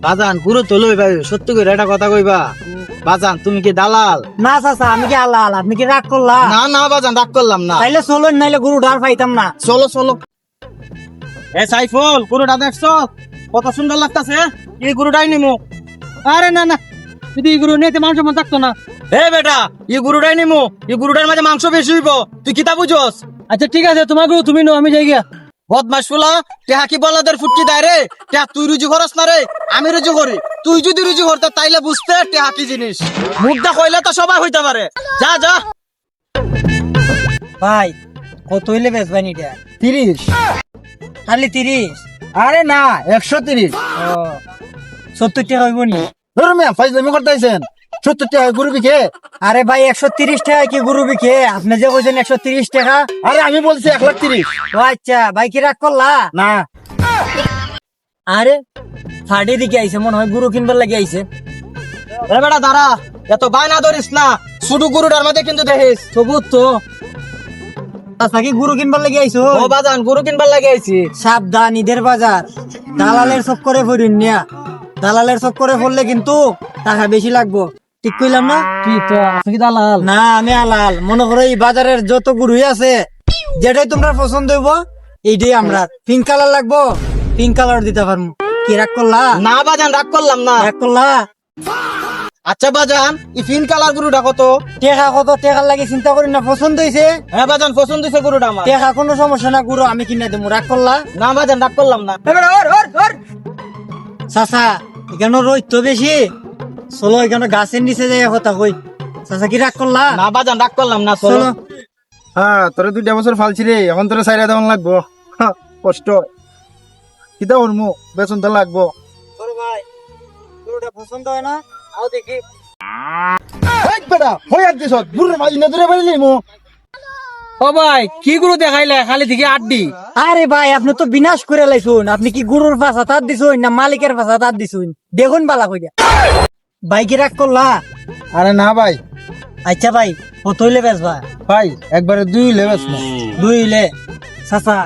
বাজান গুরু তো লই ভাই, সত্যি করে একটা কথা কইবা। বাজান তুমি কি দালাল? না চাচা, আমি কি আল্লাহ আপনি কি রাগ করলা? না না বাজান, রাগ করলাম না। তাইলে চলুন, নাইলে গরু ডার পাইতাম না। চলো চলো। এ সাইফুল, গরুটা দেখছো কত সুন্দর লাগতাছে? এই গরুটাই নিমু। আরে না না, যদি এই গরু নিতে মানুষ মন থাকতো না। এ বেটা, এই গরুটাই নিমু। এই গরুটার মাঝে মাংস বেশি হইব, তুই কিতা বুঝোস? আচ্ছা ঠিক আছে, তোমার গরু তুমি নো, আমি যাই গিয়া। বদমাস ফুলা, টেহা কি বলাদের ফুটকি দেয় রে? টেহা তুই রুজি খরচ না রে, আমি রুজি করি। তুই যদি রুজি করতে তাইলে বুঝতে টেহা কি জিনিস। মুখটা কইলে তো সবাই হইতে পারে। যা যা। ভাই কত হইলে বেচবেন এটা? 30। খালি 30? আরে না, 130। ও 70 টাকা হইব নি? ধরো মিয়া, ফাইজলামি করতেছেন। 70 টাকা গরু বিকে? আরে ভাই 130 টাকা কি গরু বিকে? আপনি যে বলছেন 130 টাকা। আরে আমি বলছি 130। ও আচ্ছা, ভাই কি রাগ করলা? না। আরে ফাড়ি দিকে আইছে, মনে হয় গরু কিনবার লাগে আইছে। এ বেটা দাঁড়া, এত বায়না ধরিস না। শুধু গরুটার মধ্যে কিন্তু দেখিস। সবুজ তো আচ্ছা, কি গরু কিনবার লাগে আইছো? ও বাজান, গরু কিনবার লাগে আইছি। সাবধান, ঈদের বাজার। দালালের চক্করে পড়িন না। দালালের চক্করে পড়লে কিন্তু টাকা বেশি লাগবো। ঠিক কইলাম না? কি তো, আপনি কি দালাল? না, আমি আলাল। মনে করো এই বাজারের যত গরুই আছে, যেটাই তোমরা পছন্দ হইব এইটাই আমরা। পিঙ্ক কালার লাগবো, পিঙ্ক কালার দিতে পারবো। কি রাগ করলা? না বাজান, রাগ করলাম না। রাগ করলা? আচ্ছা বাজান, এই পিঙ্ক কালার গরুটা কত? টেকা কত? টেকার লাগে চিন্তা করি না, পছন্দ হয়েছে। হ্যাঁ বাজান, পছন্দ হয়েছে গরুটা আমার। টেকা কোনো সমস্যা না, গরু আমি কিনে দেবো। রাগ করলা? না বাজান, রাগ করলাম না। চাচা এখানে রোদ তো বেশি, চলো এখানে গাছের নিচে যাই কথা কই। চাচা কি রাগ করলা? না বাজান, রাগ করলাম না, চলো। চলো। হ্যাঁ, তোরে 2 বছর ফালছি রে, এখন তোরে 4 দেওয়ান লাগবো। কষ্ট কিতা করমু, বেতন তো লাগবো। তোর ভাই গরুটা পছন্দ হয় না? আও দেখি। এই বেটা, হই আর দিছ, বুড়ো মাই না ধরে পাইলি মো। ও ভাই কি গরু দেখাইলে খালি থেকে আড্ডি? আরে ভাই আপনি তো বিনাশ করে লাইছুন। আপনি কি গরুর পাছা তার দিছুন না মালিকের পাছা তার দিছুন? দেখুন বালা কইরা। ভাই কি রাগ করলা? আরে না ভাই, আচ্ছা ভাই কত হইলে বেচবা? ভাই একবারে 2 লেবেস না। 2 হইলে? চাচা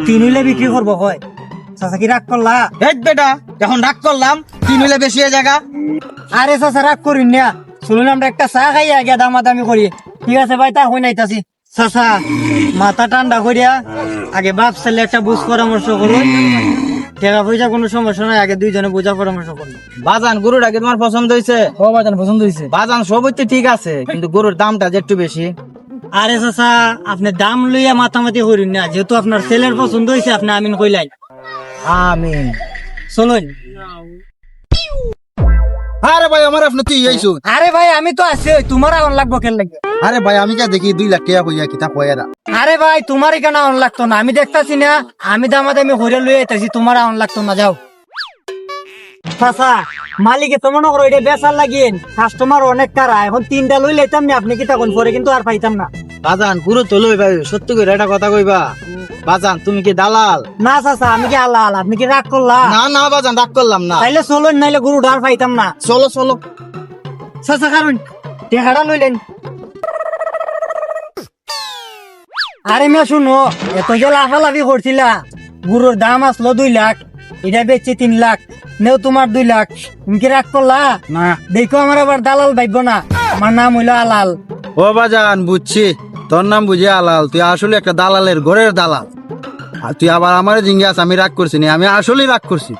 3 হইলে বিক্রি করবো হয়। চাচা কি রাগ করলা? এই বেটা, এখন রাগ করলাম, 3 হইলে বেশি হয়ে জায়গা। আরে চাচা রাগ করিন না, শুনুন আমরা একটা চা খাই আগে দামাদামি করি। ঠিক আছে ভাই, তা হই নাইতাছি। চাচা মাথা ঠান্ডা করিয়া আগে বাপ ছেলে একটা বুঝ পরামর্শ করুন। টাকা পয়সা কোনো সমস্যা নাই, আগে দুইজনে বোঝা পরামর্শ করুন। বাজান, গরুটা কি তোমার পছন্দ হয়েছে? ও বাজান পছন্দ হয়েছে। বাজান সব হইতে ঠিক আছে, কিন্তু গরুর দামটা যে একটু বেশি। আরে চাচা আপনি দাম লইয়া মাতামাতি করিন না, যেহেতু আপনার ছেলের পছন্দ হয়েছে আপনি আমিন কইলাই। আমিন। চলুন। আরে ভাই আমার আপনি তুই আইছো। আরে ভাই আমি তো আছি, তোমার আউন লাগবো কেন লাগে? আরে ভাই আমি কে দেখি 2 লাখ টাকা কইয়া কিতা কয়রা। আরে ভাই তোমার কেন আউন লাগতো না? আমি দেখতাছি না, আমি দামাদামি হইরে লই আইতাছি, তোমার আউন লাগতো না। যাও চাচা, মালিকে তো মনে করো এটা বেচার লাগিন, কাস্টমার অনেক কারা। এখন 3টা লই লাইতাম না, আপনি কি তখন পরে কিন্তু আর পাইতাম না। বাজান গুরু তো লই ভাই, সত্যি করে একটা কথা কইবা। বাজান তুমি কি দালাল? না চাচা, আমি কি আল্লাহ আপনি কি রাগ করলা? না না বাজান, রাগ করলাম না। তাইলে চলুন, নাইলে গরু ডার পাইতাম না। চলো চলো। চাচা কারণ টেকাটা লইলেন। আরে মেয়ে শুনো, এত যে লাফালাফি করছিলা, গরুর দাম আসলো 2 লাখ, এটা বেচছি 3 লাখ, নেও তোমার 2 লাখ। তুমি কি রাগ করলা? না। দেখো আমার আবার দালাল ভাইব না, আমার নাম হইলো আলাল। ও বাজান বুঝছি, তোর নাম বুঝি আলাল, তুই আসলে একটা দালালের ঘরের দালাল। আর তুই আবার আমার জিঙ্গাস আমি রাগ করছি না, আমি আসলেই রাগ করছি।